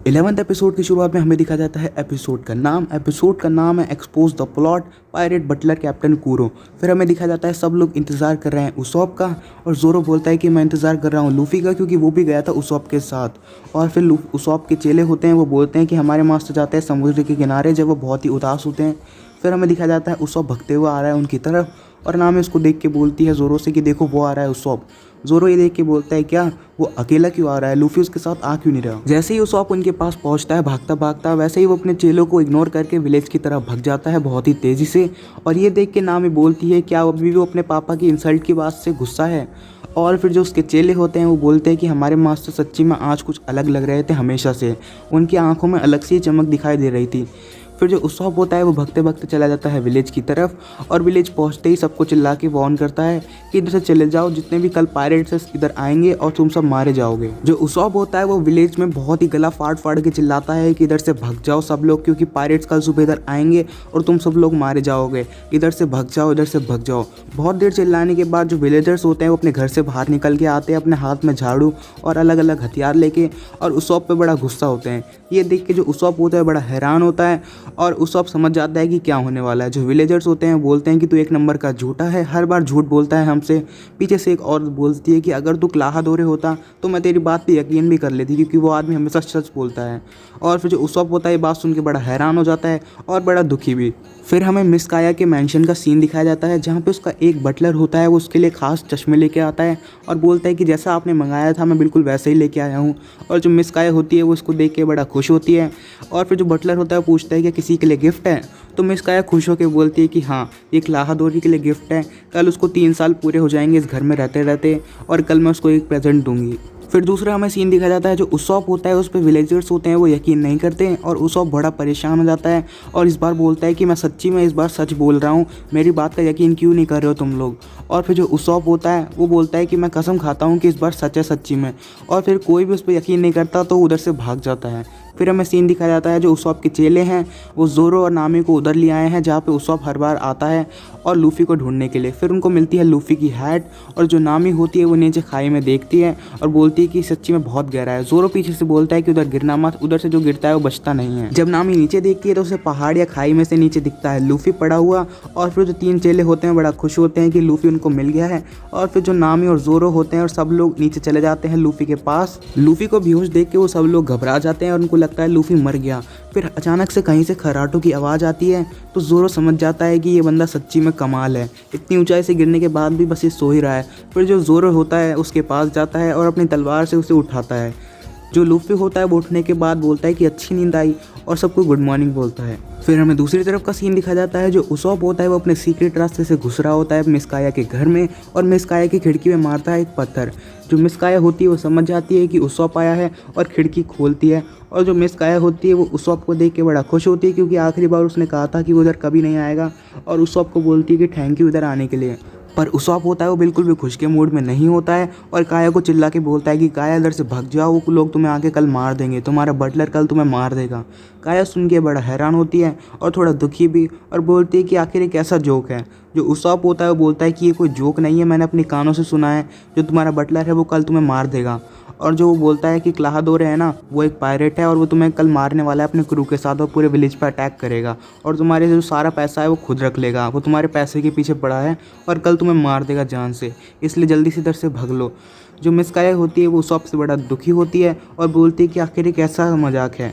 11वें episode की शुरुआत में हमें दिखा जाता है एपिसोड का नाम है expose the plot pirate butler captain Kuro. फिर हमें दिखा जाता है सब लोग इंतजार कर रहे हैं उसॉप का, और जोरो बोलता है कि मैं इंतजार कर रहा हूँ लूफी का, क्योंकि वो भी गया था उसॉप के साथ। और फिर उसॉप के चेले होते हैं, वो बोलते हैं कि हमारे मास्टर जाते हैं समुद्र के किनारे, जब वो बहुत ही उदास होते हैं। फिर हमें दिखा जाता है उसॉप भगते हुए आ रहा है उनकी तरफ, और नामी उसको देख के बोलती है जोरो से कि देखो वो आ रहा है उसॉप। जोरो ये देख के बोलता है क्या वो अकेला क्यों आ रहा है, लूफी उसके साथ आ क्यों नहीं रहा। जैसे ही उसॉप उनके पास पहुंचता है भागता भागता, वैसे ही वो अपने चेलों को इग्नोर करके विलेज की तरफ भाग जाता है बहुत ही तेजी से। और ये देख के नामी बोलती है क्या अभी भी वो अपने पापा की इंसल्ट की बात से गुस्सा है। और फिर जो उसके चेले होते हैं वो बोलते हैं कि हमारे मास्टर सच्ची में आज कुछ अलग लग रहे थे हमेशा से, उनकी आंखों में अलग सी चमक दिखाई दे रही थी। फिर जो उसॉप होता है वो भगते भगते चला जाता है विलेज की तरफ, और विलेज पहुंचते ही सबको चिल्ला के वार्न करता है कि इधर से चले जाओ, जितने भी कल पायरेट्स इधर आएंगे और तुम सब मारे जाओगे। जो उसॉप होता है वो विलेज में बहुत ही गला फाड़ फाड़ के चिल्लाता है कि इधर से भग जाओ सब लोग, क्योंकि पायरेट्स कल सुबह इधर आएंगे और तुम सब लोग मारे जाओगे, इधर से भग जाओ, इधर से भग जाओ। बहुत देर चिल्लाने के बाद जो विलेजर्स होते हैं वो अपने घर से बाहर निकल के आते हैं अपने हाथ में झाड़ू और अलग अलग हथियार लेके, और उसॉप पे बड़ा गुस्सा होते हैं। ये देख के जो उसॉप होता है बड़ा हैरान होता है, और उसॉप समझ जाता है कि क्या होने वाला है। जो विलेजर्स होते हैं बोलते हैं कि तू एक नंबर का झूठा है, हर बार झूठ बोलता है हमसे। पीछे से एक और बोलती है कि अगर तू क्लाहादोरे होता तो मैं तेरी बात पे यकीन भी कर लेती, क्योंकि वो आदमी हमेशा सच बोलता है। और फिर जो उसॉप होता है ये बात सुन के बड़ा हैरान हो जाता है और बड़ा दुखी भी। फिर हमें मिस काया के मैंशन का सीन दिखाया जाता है, जहाँ पे उसका एक बटलर होता है, वो उसके लिए खास चश्मे लेके आता है और बोलता है कि जैसा आपने मंगाया था मैं बिल्कुल वैसे ही लेके आया हूँ। और जो मिस काया होती है वो उसको देख के बड़ा खुश होती है। और फिर जो बटलर होता है वो पूछता है कि किसी के लिए गिफ्ट है, तो मिस काया खुश होकर बोलती है कि हाँ ये क्लाहादोरी के लिए गिफ्ट है, कल उसको 3 साल पूरे हो जाएंगे इस घर में रहते रहते, और कल मैं उसको एक प्रेजेंट दूंगी। फिर दूसरा हमें सीन दिखाया जाता है जो उसॉप होता है उस पर विलेजर्स होते हैं वो यकीन नहीं करते हैं, और उसॉप बड़ा परेशान हो जाता है और इस बार बोलता है कि मैं सच्ची में इस बार सच बोल रहा हूँ, मेरी बात का यकीन क्यों नहीं कर रहे हो तुम लोग। और फिर जो उसॉप होता है वो बोलता है कि मैं कसम खाता हूँ कि इस बार सच है सच्ची में, और फिर कोई भी उस पर यकीन नहीं करता तो उधर से भाग जाता है। फिर हमें सीन दिखाया जाता है जो उसॉप के चेले हैं वो जोरो और नामी को उधर ले आए हैं जहाँ पे उसॉप हर बार आता है और लूफी को ढूंढने के लिए। फिर उनको मिलती है लूफी की हैट, और जो नामी होती है वो नीचे खाई में देखती है और बोलती है कि सच्ची में बहुत गहरा है। जोरो पीछे से बोलता है कि उधर गिरना मत, उधर से जो गिरता है वो बचता नहीं है। जब नामी नीचे देखती है तो उसे पहाड़ या खाई में से नीचे दिखता है लूफी पड़ा हुआ, और फिर जो 3 चेले होते हैं बड़ा खुश होते हैं कि लूफी उनको मिल गया है। और फिर जो नामी और जोरो होते हैं और सब लोग नीचे चले जाते हैं लूफी के पास। लूफी को बेहोश देख के वो सब लोग घबरा जाते हैं और उनको लगता है लूफी मर गया। फिर अचानक से कहीं से खराटों की आवाज़ आती है, तो जोरो समझ जाता है कि ये बंदा सच्ची में कमाल है, इतनी ऊंचाई से गिरने के बाद भी बस ये सो ही रहा है। फिर जो जोरो होता है उसके पास जाता है और अपनी तलवार से उसे उठाता है। जो लूफी होता है वो उठने के बाद बोलता है कि अच्छी नींद आई, और सबको गुड मॉर्निंग बोलता है। फिर हमें दूसरी तरफ का सीन दिखा जाता है जो उसॉप होता है वो अपने सीक्रेट रास्ते से घुस रहा होता है मिस काया के घर में, और मिस काया की खिड़की में मारता है एक पत्थर। जो मिस काया होती है वो समझ जाती है कि उसॉप आया है और खिड़की खोलती है, और जो मिस काया होती है वो उसॉप को देख के बड़ा खुश होती है, क्योंकि आखिरी बार उसने कहा था कि वो इधर कभी नहीं आएगा, और उसॉप को बोलती है कि थैंक यू इधर आने के लिए। पर उसॉप होता है वो बिल्कुल भी खुश के मूड में नहीं होता है, और काया को चिल्ला के बोलता है कि काया इधर से भाग जाओ, वो लोग तुम्हें आके कल मार देंगे, तुम्हारा बटलर कल तुम्हें मार देगा। काया सुन के बड़ा हैरान होती है और थोड़ा दुखी भी, और बोलती है कि आखिर एक ऐसा जोक है। जो उसॉप होता है वो बोलता है कि ये कोई जोक नहीं है, मैंने अपने कानों से सुना है, जो तुम्हारा बटलर है वो कल तुम्हें मार देगा। और जो वो बोलता है कि क्लाहादोरे है ना वो एक पायरेट है और वो तुम्हें कल मारने वाला है अपने क्रू के साथ, और पूरे विलेज पर अटैक करेगा, और तुम्हारे जो सारा पैसा है वो खुद रख लेगा, वो तुम्हारे पैसे के पीछे पड़ा है और कल तुम्हें मार देगा जान से, इसलिए जल्दी से इधर से भाग लो। जो मिस काया होती है वो उसॉप से बड़ा दुखी होती है और बोलती है कि आखिर एक ऐसा मजाक है।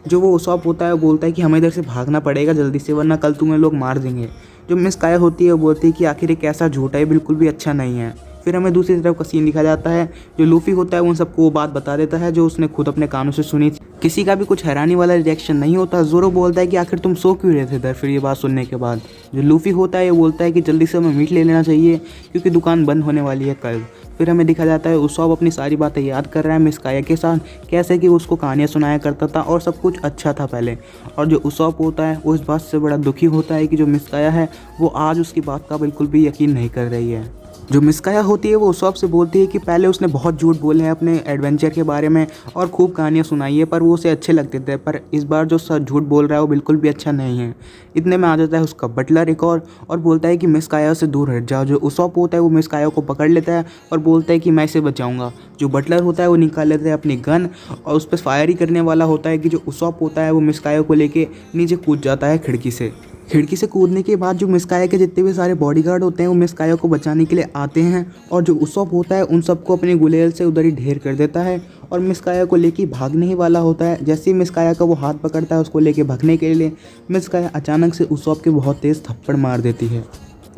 जो वो उसॉप होता है वो बोलता है कि हमें इधर से भागना पड़ेगा जल्दी से, वरना कल तुम्हें लोग मार देंगे। जो मिस काया होती है वो बोलती है कि आखिर एक ऐसा झूठा है, बिल्कुल भी अच्छा नहीं है। फिर हमें दूसरी तरफ का सीन दिखा जाता है जो लूफी होता है उन सबको वो बात बता देता है जो उसने खुद अपने कानों से सुनी थी। किसी का भी कुछ हैरानी वाला रिएक्शन नहीं होता। जोरो बोलता है कि आखिर तुम सो क्यों रहे थे इधर। फिर ये बात सुनने के बाद जो लूफी होता है ये बोलता है कि जल्दी से हमें मीट ले लेना चाहिए, क्योंकि दुकान बंद होने वाली है कल। फिर हमें दिखा जाता है उसॉप अपनी सारी बातें याद कर रहा है मिस काया के साथ, कैसे कि वो उसको कहानियाँ सुनाया करता था और सब कुछ अच्छा था पहले। और जो उसॉप होता है वो इस बात से बड़ा दुखी होता है कि जो मिस काया है वो आज उसकी बात का बिल्कुल भी यकीन नहीं कर रही है। जो मिस काया होती है वो उसॉप से बोलती है कि पहले उसने बहुत झूठ बोले हैं अपने एडवेंचर के बारे में और खूब कहानियाँ सुनाई है, पर वो उसे अच्छे लगते थे, पर इस बार जो झूठ बोल रहा है वो बिल्कुल भी अच्छा नहीं है। इतने में आ जाता है उसका बटलर एक और बोलता है कि मिस काया से दूर हट जाओ। जो उसॉप होता है वो मिस काया को पकड़ लेता है और बोलता है कि मैं इसे बचाऊंगा। जो बटलर होता है वो निकाल लेता है अपनी गन और उस पर फायर ही करने वाला होता है कि जो उसॉप होता है वो मिस काया को लेके नीचे कूद जाता है खिड़की से कूदने के बाद जो मिस काया के जितने भी सारे बॉडीगार्ड होते हैं वो मिस काया को बचाने के लिए आते हैं और जो उसॉप होता है उन सबको अपने गुलेल से उधर ही ढेर कर देता है और मिस काया को लेके भागने ही वाला होता है। जैसे ही मिस काया का वो हाथ पकड़ता है उसको लेके भागने के लिए, मिस काया अचानक से उसॉप के बहुत तेज़ थप्पड़ मार देती है।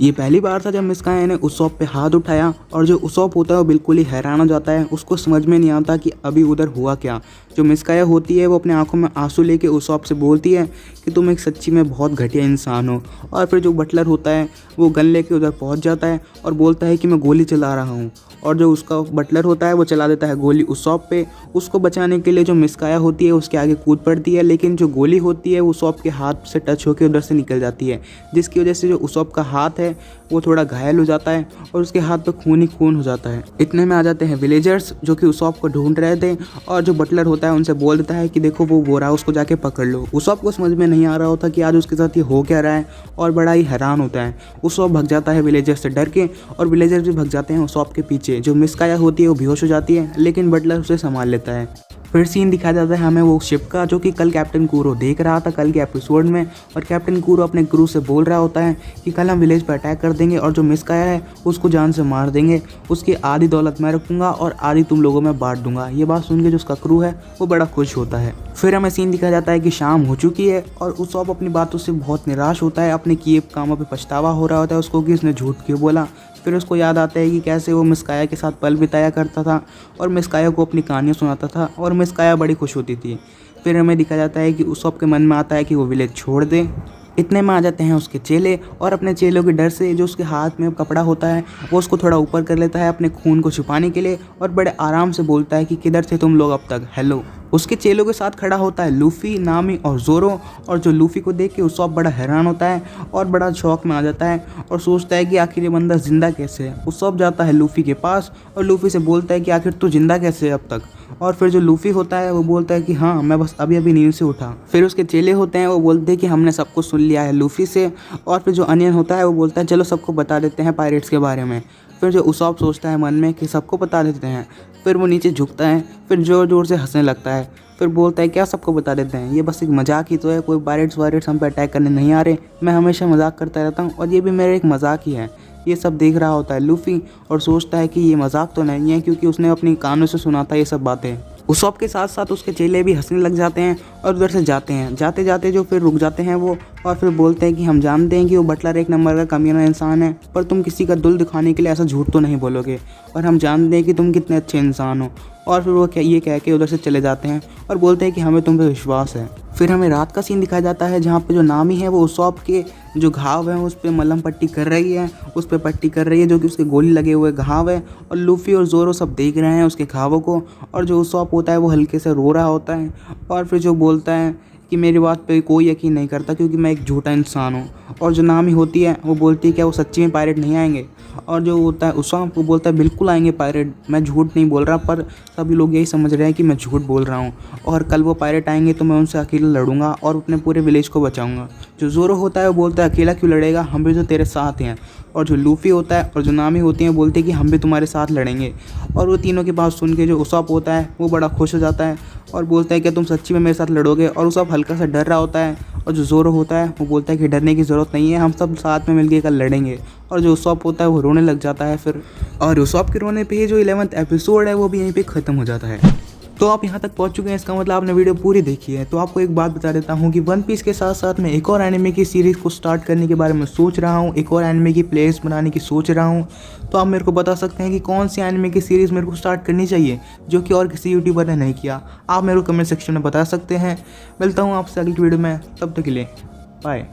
ये पहली बार था जब मिस काया ने उसॉप पे हाथ उठाया और जो उसॉप होता है वो बिल्कुल ही हैरान हो जाता है। उसको समझ में नहीं आता कि अभी उधर हुआ क्या। जो मिस काया होती है वो अपने आंखों में आंसू लेके उसॉप से बोलती है कि तुम एक सच्ची में बहुत घटिया इंसान हो। और फिर जो बटलर होता है वो गन लेके उधर पहुंच जाता है और बोलता है कि मैं गोली चला रहा हूँ। और जो उसका बटलर होता है वो चला देता है गोली उसॉप पे। उसको बचाने के लिए जो मिस काया होती है उसके आगे कूद पड़ती है, लेकिन जो गोली होती है वो उसॉप के हाथ से टच होकर उधर से निकल जाती है, जिसकी वजह से जो उसॉप का हाथ है वो थोड़ा घायल हो जाता है और उसके हाथ पे खून ही खून हो जाता है। इतने में आ जाते हैं विलेजर्स जो कि उसॉप को ढूंढ रहे थे और जो बटलर होता है उनसे बोल देता है कि देखो वो गोरा है, उसको जाके पकड़ लो। उसॉप को समझ में नहीं आ रहा होता कि आज उसके साथ ये हो क्या रहा है और बड़ा ही हैरान होता है। उसॉप भग जाता है विलेजर्स से डर के और विलेजर्स भी भग जाते हैं उसॉप के पीछे। जो मिस काया होती है वो बेहोश हो जाती है, लेकिन बटलर उसे संभाल लेता है। फिर सीन दिखाया जाता है हमें वो शिप का जो कि कल कैप्टन कूरो देख रहा था कल के एपिसोड में। और कैप्टन कूरो अपने क्रू से बोल रहा होता है कि कल हम विलेज पर अटैक कर देंगे और जो मिस काया है उसको जान से मार देंगे। उसकी आधी दौलत मैं रखूँगा और आधी तुम लोगों में बांट दूंगा। ये बात सुन के जो उसका क्रू है वो बड़ा खुश होता है। फिर हमें सीन दिखाया जाता है कि शाम हो चुकी है और उसॉप अपनी बातों से बहुत निराश होता है। अपने किए कामों पर पछतावा हो रहा होता है उसको कि उसने झूठ क्यों बोला। फिर उसको याद आता है कि कैसे वो मिस काया के साथ पल बिताया करता था और मिस काया को अपनी कहानियाँ सुनाता था और मिस काया बड़ी खुश होती थी। फिर हमें दिखाया जाता है कि उसॉप के मन में आता है कि वो विलेज छोड़ दे। इतने में आ जाते हैं उसके चेले और अपने चेलों के डर से जो उसके हाथ में कपड़ा होता है वो उसको थोड़ा ऊपर कर लेता है अपने खून को छुपाने के लिए और बड़े आराम से बोलता है कि किधर थे तुम लोग अब तक, हेलो। उसके चेलों के साथ खड़ा होता है लूफी, नामी और जोरो। और जो लूफी को देख के उसॉप बड़ा हैरान होता है और बड़ा शौक में आ जाता है और सोचता है कि आखिर ये बंदा जिंदा कैसे है। उसॉप जाता है लूफी के पास और लूफी से बोलता है कि आखिर तू जिंदा कैसे है अब तक। और फिर जो लूफी होता है वो बोलता है कि हाँ मैं बस अभी नींद से उठा। फिर उसके चेले होते हैं वो बोलते हैं कि हमने सब कुछ सुन लिया है लूफी से। और फिर जो अनियन होता है वो बोलता है चलो सबको बता देते हैं पायरेट्स के बारे में। फिर जो उसॉप सोचता है मन में कि सबको बता देते हैं। फिर वो नीचे झुकता है, फिर ज़ोर ज़ोर से हंसने लगता है। फिर बोलता है क्या सबको बता देते हैं, ये बस एक मजाक ही तो है, कोई पायरेट्स हम पे अटैक करने नहीं आ रहे। मैं हमेशा मजाक करता रहता हूँ और ये भी मेरा एक मजाक ही है। ये सब देख रहा होता है लूफी और सोचता है कि ये मजाक तो नहीं है क्योंकि उसने अपनी कानों से सुना था ये सब बातें। उसॉप के साथ साथ उसके चेले भी हंसने लग जाते हैं और उधर से जाते हैं। जाते जाते जो फिर रुक जाते हैं वो और फिर बोलते हैं कि हम जानते हैं कि वो बटलर एक नंबर का कमीना इंसान है, पर तुम किसी का दिल दिखाने के लिए ऐसा झूठ तो नहीं बोलोगे और हम जानते हैं कि तुम कितने अच्छे इंसान हो। और फिर वो ये कह के उधर से चले जाते हैं और बोलते हैं कि हमें तुम पे विश्वास है। फिर हमें रात का सीन दिखाया जाता है जहाँ पे जो नामी है वो उसॉप के जो घाव है उस पर मलहम पट्टी कर रही है, उस पर पट्टी कर रही है जो कि उसके गोली लगे हुए घाव है। और लूफी और जोरो सब देख रहे हैं उसके घावों को और जो उसॉप होता है वो हल्के से रो रहा होता है और फिर जो बोलता है कि मेरी बात पे कोई यकीन नहीं करता क्योंकि मैं एक झूठा इंसान हूँ। और जो नामी होती है वो बोलती है क्या वो सच्ची में पायरेट नहीं आएंगे। और जो होता है उसॉप वो बोलता है बिल्कुल आएंगे पायरेट, मैं झूठ नहीं बोल रहा, पर सभी लोग यही समझ रहे हैं कि मैं झूठ बोल रहा हूँ और कल वो पायरेट आएंगे तो मैं उनसे अकेला लड़ूंगा और अपने पूरे विलेज को बचाऊंगा। जो जोरो होता है वो बोलता है अकेला क्यों लड़ेगा, हम भी तो तेरे साथ हैं। और जो लूफी होता है और जो नामी होती हैं बोलते हैं कि हम भी तुम्हारे साथ लड़ेंगे। और वो तीनों की बात सुन के जो उसॉप होता है वो बड़ा खुश हो जाता है और बोलता है कि तुम सच्ची में मेरे साथ लड़ोगे। और उसॉप हल्का सा डर रहा होता है और जो जोरो होता है वो बोलता है कि डरने की ज़रूरत नहीं है, हम सब साथ में मिलकर कल लड़ेंगे। और जो उसॉप होता है वो रोने लग जाता है फिर। और उसॉप के रोने पे जो 11th एपिसोड है वो भी यहीं पे ख़त्म हो जाता है। तो आप यहाँ तक पहुँच चुके हैं, इसका मतलब आपने वीडियो पूरी देखी है। तो आपको एक बात बता देता हूँ कि वन पीस के साथ साथ मैं एक और एनिमे की सीरीज़ को स्टार्ट करने के बारे में सोच रहा हूँ, एक और एनिमे की प्लेलिस्ट बनाने की सोच रहा हूँ। तो आप मेरे को बता सकते हैं कि कौन सी एनिमे की सीरीज़ मेरे को स्टार्ट करनी चाहिए जो कि और किसी यूट्यूबर ने नहीं किया। आप मेरे को कमेंट सेक्शन में बता सकते हैं। मिलता हूँ आपसे अगली वीडियो में, तब तक के लिए बाय।